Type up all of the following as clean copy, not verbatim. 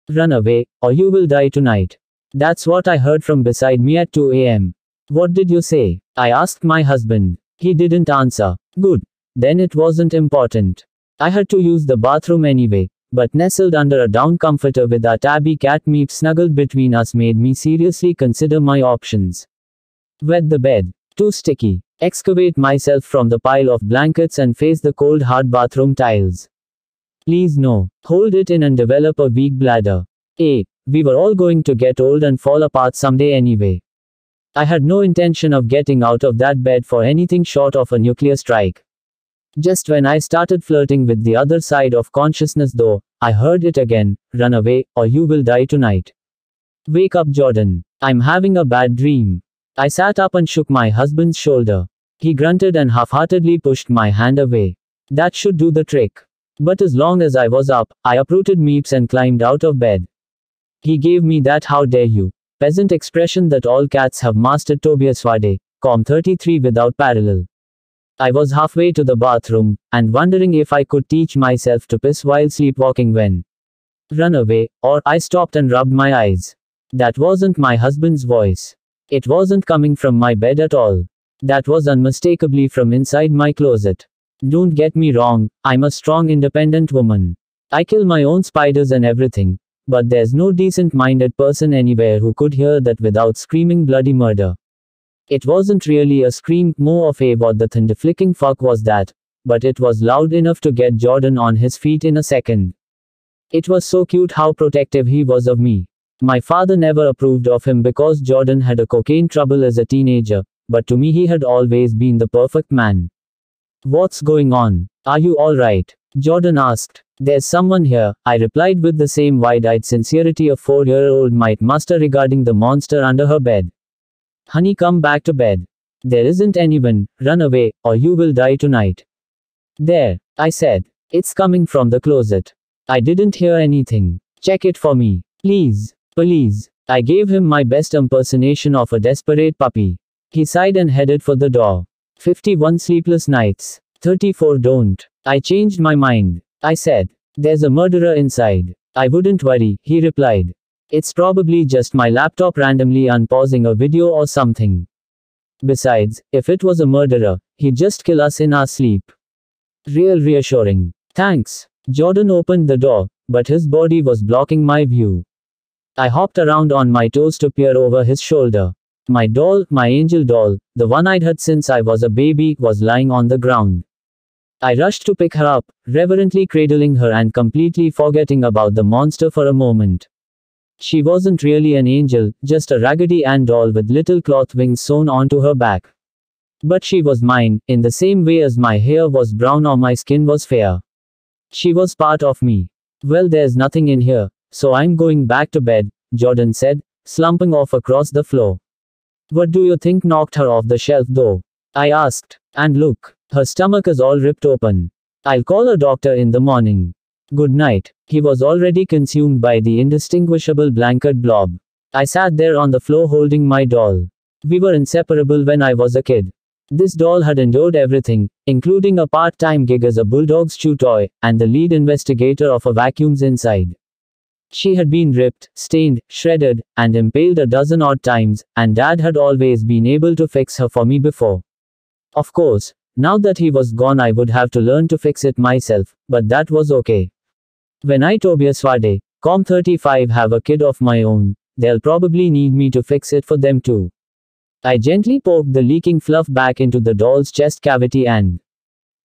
Run away, or you will die tonight. That's what I heard from beside me at 2 a.m. What did you say? I asked my husband. He didn't answer. Good. Then it wasn't important. I had to use the bathroom anyway, but nestled under a down comforter with our tabby cat Meep snuggled between us made me seriously consider my options. Wet the bed. Too sticky. Excavate myself from the pile of blankets and face the cold hard bathroom tiles. Please no. Hold it in and develop a weak bladder. We were all going to get old and fall apart someday anyway. I had no intention of getting out of that bed for anything short of a nuclear strike. Just when I started flirting with the other side of consciousness though, I heard it again, run away, or you will die tonight. Wake up Jordan. I'm having a bad dream. I sat up and shook my husband's shoulder. He grunted and half-heartedly pushed my hand away. That should do the trick. But as long as I was up, I uprooted Meeps and climbed out of bed. He gave me that how dare you peasant expression that all cats have mastered. Tobias Wade, com 33 without parallel. I was halfway to the bathroom, and wondering if I could teach myself to piss while sleepwalking when run away, or I stopped and rubbed my eyes. That wasn't my husband's voice. It wasn't coming from my bed at all. That was unmistakably from inside my closet. Don't get me wrong, I'm a strong independent woman. I kill my own spiders and everything. But there's no decent-minded person anywhere who could hear that without screaming bloody murder. It wasn't really a scream, more of a what the thunder-flicking fuck was that, but it was loud enough to get Jordan on his feet in a second. It was so cute how protective he was of me. My father never approved of him because Jordan had a cocaine trouble as a teenager, but to me he had always been the perfect man. What's going on? Are you alright? Jordan asked. There's someone here, I replied with the same wide-eyed sincerity a 4-year-old might muster regarding the monster under her bed. Honey, come back to bed. There isn't anyone, run away, or you will die tonight. There, I said. It's coming from the closet. I didn't hear anything. Check it for me. Please, please. I gave him my best impersonation of a desperate puppy. He sighed and headed for the door. 51 sleepless nights. 34 don't. I changed my mind. I said. There's a murderer inside. I wouldn't worry, he replied. It's probably just my laptop randomly unpausing a video or something. Besides, if it was a murderer, he'd just kill us in our sleep. Real reassuring. Thanks. Jordan opened the door, but his body was blocking my view. I hopped around on my toes to peer over his shoulder. My doll, my angel doll, the one I'd had since I was a baby, was lying on the ground. I rushed to pick her up, reverently cradling her and completely forgetting about the monster for a moment. She wasn't really an angel, just a Raggedy Ann doll with little cloth wings sewn onto her back. But she was mine, in the same way as my hair was brown or my skin was fair. She was part of me. Well, there's nothing in here, so I'm going back to bed, Jordan said, slumping off across the floor. What do you think knocked her off the shelf though? I asked. And look, her stomach is all ripped open. I'll call a doctor in the morning. Good night. He was already consumed by the indistinguishable blanket blob. I sat there on the floor holding my doll. We were inseparable when I was a kid. This doll had endured everything, including a part-time gig as a bulldog's chew toy, and the lead investigator of a vacuum's inside. She had been ripped, stained, shredded, and impaled a dozen odd times, and Dad had always been able to fix her for me before. Of course, now that he was gone I would have to learn to fix it myself, but that was okay. When I Tobias Wade, com 35 have a kid of my own, they'll probably need me to fix it for them too. I gently poked the leaking fluff back into the doll's chest cavity and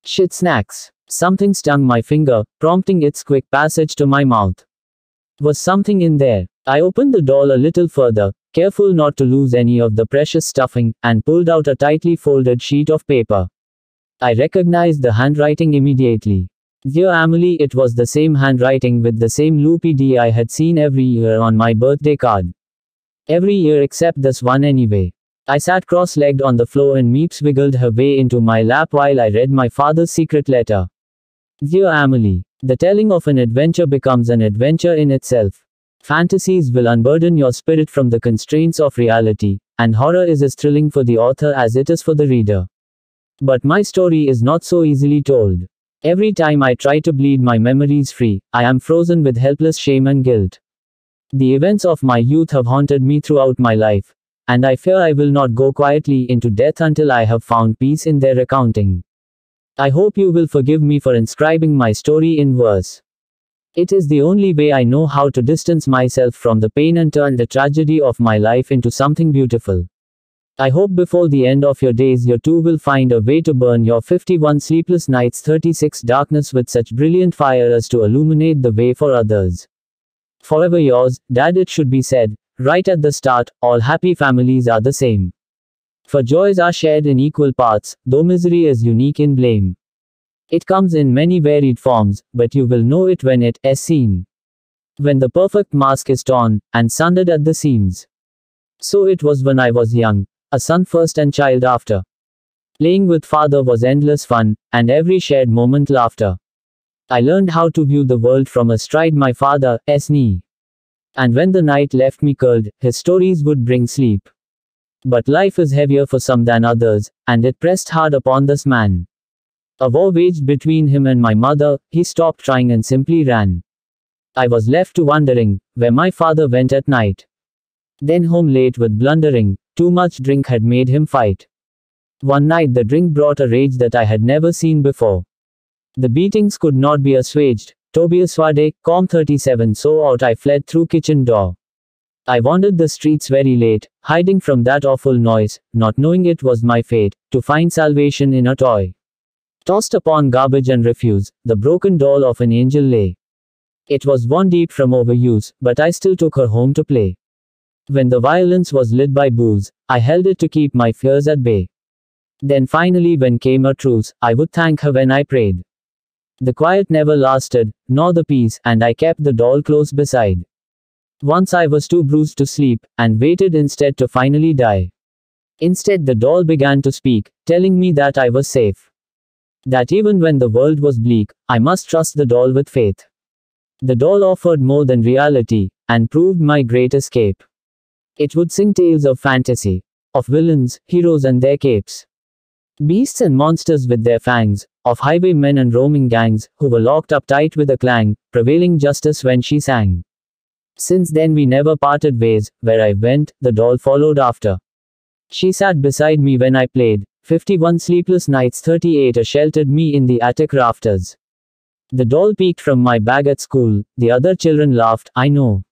shit snacks. Something stung my finger, prompting its quick passage to my mouth. Was something in there? I opened the doll a little further, careful not to lose any of the precious stuffing, and pulled out a tightly folded sheet of paper. I recognized the handwriting immediately. Dear Amelie, it was the same handwriting with the same loopy D I had seen every year on my birthday card. Every year except this one anyway. I sat cross-legged on the floor and Meeps wiggled her way into my lap while I read my father's secret letter. Dear Amelie, the telling of an adventure becomes an adventure in itself. Fantasies will unburden your spirit from the constraints of reality, and horror is as thrilling for the author as it is for the reader. But my story is not so easily told. Every time I try to bleed my memories free, I am frozen with helpless shame and guilt. The events of my youth have haunted me throughout my life, and I fear I will not go quietly into death until I have found peace in their recounting. I hope you will forgive me for inscribing my story in verse. It is the only way I know how to distance myself from the pain and turn the tragedy of my life into something beautiful. I hope before the end of your days you too will find a way to burn your 51 sleepless nights 36 darkness with such brilliant fire as to illuminate the way for others. Forever yours, Dad. It should be said, right at the start, all happy families are the same. For joys are shared in equal parts, though misery is unique in blame. It comes in many varied forms, but you will know it when it is seen. When the perfect mask is torn, and sundered at the seams. So it was when I was young, a son first and child after. Playing with father was endless fun, and every shared moment laughter. I learned how to view the world from astride my father's knee. And when the night left me curled, his stories would bring sleep. But life is heavier for some than others, and it pressed hard upon this man. A war waged between him and my mother, he stopped trying and simply ran. I was left to wondering, where my father went at night. Then home late with blundering, too much drink had made him fight. One night the drink brought a rage that I had never seen before. The beatings could not be assuaged. Tobias Wade, Com 37. So out I fled through kitchen door. I wandered the streets very late, hiding from that awful noise, not knowing it was my fate, to find salvation in a toy. Tossed upon garbage and refuse, the broken doll of an angel lay. It was worn deep from overuse, but I still took her home to play. When the violence was lit by booze, I held it to keep my fears at bay. Then finally when came a truce, I would thank her when I prayed. The quiet never lasted, nor the peace, and I kept the doll close beside. Once I was too bruised to sleep, and waited instead to finally die. Instead the doll began to speak, telling me that I was safe. That even when the world was bleak, I must trust the doll with faith. The doll offered more than reality, and proved my great escape. It would sing tales of fantasy, of villains, heroes and their capes. Beasts and monsters with their fangs, of highwaymen and roaming gangs, who were locked up tight with a clang, prevailing justice when she sang. Since then we never parted ways, where I went, the doll followed after. She sat beside me when I played, 51 sleepless nights 38 sheltered me in the attic rafters. The doll peeked from my bag at school, the other children laughed, I know.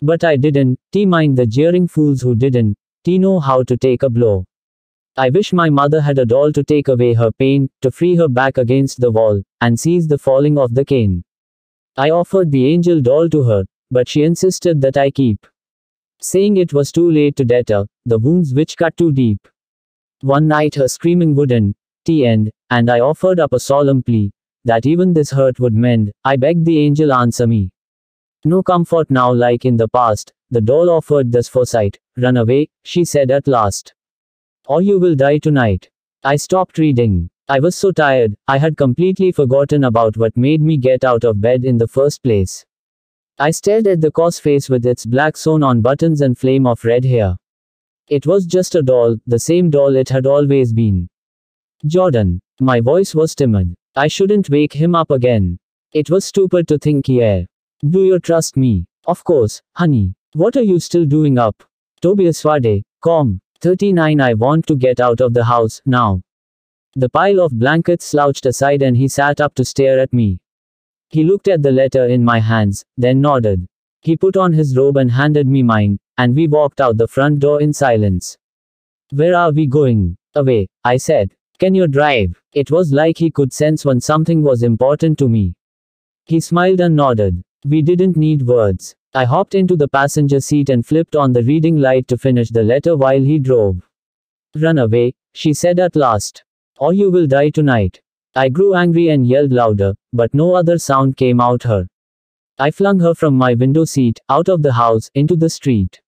But I didn't, mind the jeering fools who didn't, know how to take a blow. I wish my mother had a doll to take away her pain, to free her back against the wall, and seize the falling of the cane. I offered the angel doll to her, but she insisted that I keep. Saying it was too late to deter the wounds which cut too deep. One night her screaming wouldn't end, and I offered up a solemn plea, that even this hurt would mend. I begged the angel answer me. No comfort now like in the past, the doll offered this foresight. Run away, she said at last. Or you will die tonight. I stopped reading. I was so tired, I had completely forgotten about what made me get out of bed in the first place. I stared at the coarse face with its black sewn-on buttons and flame of red hair. It was just a doll, the same doll it had always been. Jordan. My voice was timid. I shouldn't wake him up again. It was stupid to think here. Do you trust me? Of course, honey. What are you still doing up? Tobias Wade, Com. 39. I want to get out of the house, now. The pile of blankets slouched aside and he sat up to stare at me. He looked at the letter in my hands, then nodded. He put on his robe and handed me mine, and we walked out the front door in silence. Where are we going? Away, I said. Can you drive? It was like he could sense when something was important to me. He smiled and nodded. We didn't need words. I hopped into the passenger seat and flipped on the reading light to finish the letter while he drove. Run away, she said at last. Or you will die tonight. I grew angry and yelled louder, but no other sound came out her. I flung her from my window seat, out of the house, into the street.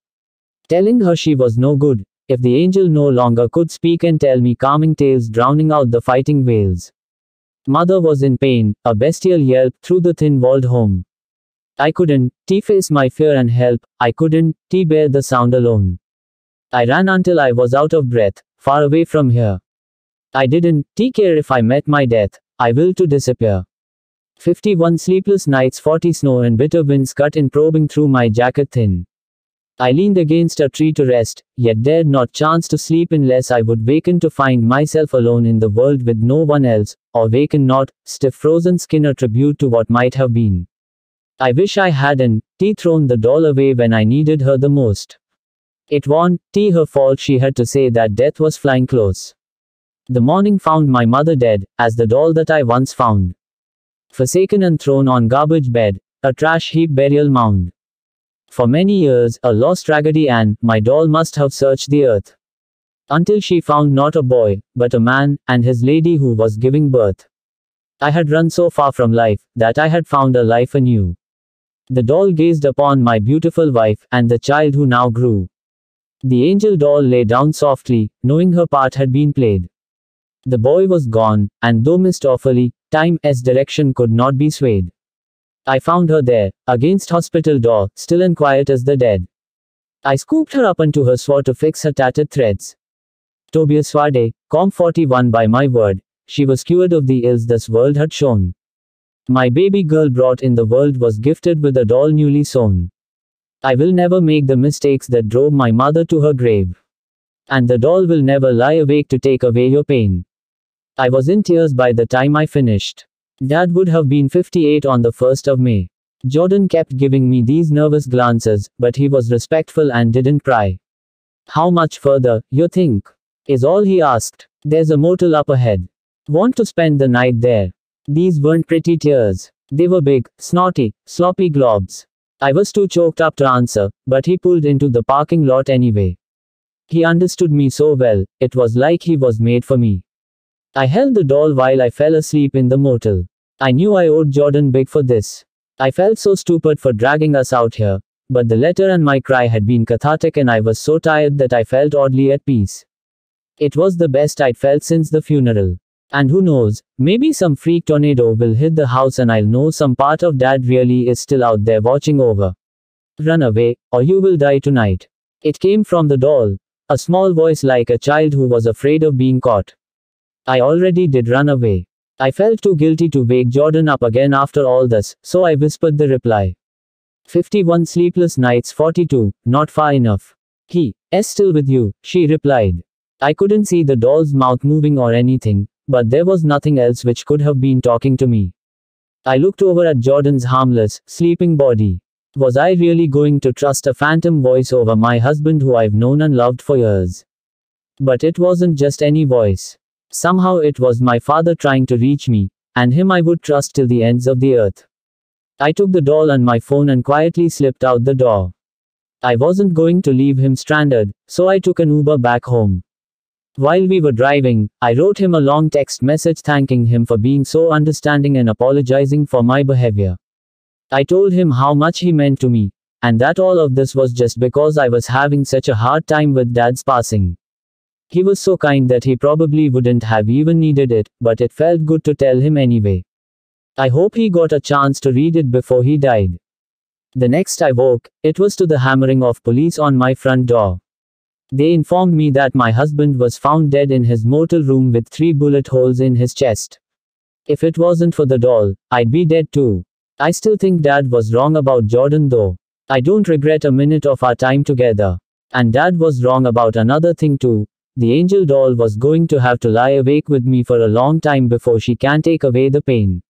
Telling her she was no good, if the angel no longer could speak and tell me calming tales drowning out the fighting wails. Mother was in pain, a bestial yelp through the thin-walled home. I couldn't face my fear and help, I couldn't bear the sound alone. I ran until I was out of breath, far away from here. I didn't care if I met my death, I willed to disappear. 51 sleepless nights, 40 snow and bitter winds cut in, probing through my jacket thin. I leaned against a tree to rest, yet dared not chance to sleep unless I would waken to find myself alone in the world with no one else, or waken not, stiff frozen skin, a tribute to what might have been. I wish I hadn't thrown the doll away when I needed her the most. It wasn't her fault, she had to say, that death was flying close. The morning found my mother dead, as the doll that I once found. Forsaken and thrown on garbage bed, a trash heap, burial mound. For many years, a lost Raggedy Ann, my doll must have searched the earth. Until she found not a boy, but a man, and his lady who was giving birth. I had run so far from life, that I had found a life anew. The doll gazed upon my beautiful wife, and the child who now grew. The angel doll lay down softly, knowing her part had been played. The boy was gone, and though missed awfully, time's direction could not be swayed. I found her there, against hospital door, still and quiet as the dead. I scooped her up into her sword to fix her tattered threads. Tobias Swade, Com 41, by my word, she was cured of the ills this world had shown. My baby girl brought in the world was gifted with a doll newly sewn. I will never make the mistakes that drove my mother to her grave. And the doll will never lie awake to take away your pain. I was in tears by the time I finished. Dad would have been 58 on the 1st of May. Jordan kept giving me these nervous glances, but he was respectful and didn't cry. How much further, you think? Is all he asked. There's a motel up ahead. Want to spend the night there? These weren't pretty tears. They were big, snotty, sloppy globs. I was too choked up to answer, but he pulled into the parking lot anyway. He understood me so well, it was like he was made for me. I held the doll while I fell asleep in the motel. I knew I owed Jordan big for this. I felt so stupid for dragging us out here, but the letter and my cry had been cathartic, and I was so tired that I felt oddly at peace. It was the best I'd felt since the funeral. And who knows, maybe some freak tornado will hit the house and I'll know some part of Dad really is still out there watching over. Run away, or you will die tonight. It came from the doll. A small voice like a child who was afraid of being caught. I already did run away. I felt too guilty to wake Jordan up again after all this, so I whispered the reply. 51 sleepless nights, 42, not far enough. He's still with you, she replied. I couldn't see the doll's mouth moving or anything, but there was nothing else which could have been talking to me. I looked over at Jordan's harmless, sleeping body. Was I really going to trust a phantom voice over my husband who I've known and loved for years? But it wasn't just any voice. Somehow it was my father trying to reach me, and him I would trust till the ends of the earth. I took the doll and my phone and quietly slipped out the door. I wasn't going to leave him stranded, so I took an Uber back home. While we were driving, I wrote him a long text message thanking him for being so understanding and apologizing for my behavior. I told him how much he meant to me, and that all of this was just because I was having such a hard time with Dad's passing. He was so kind that he probably wouldn't have even needed it, but it felt good to tell him anyway. I hope he got a chance to read it before he died. The next I woke, it was to the hammering of police on my front door. They informed me that my husband was found dead in his motel room with 3 bullet holes in his chest. If it wasn't for the doll, I'd be dead too. I still think Dad was wrong about Jordan though. I don't regret a minute of our time together. And Dad was wrong about another thing too. The angel doll was going to have to lie awake with me for a long time before she can take away the pain.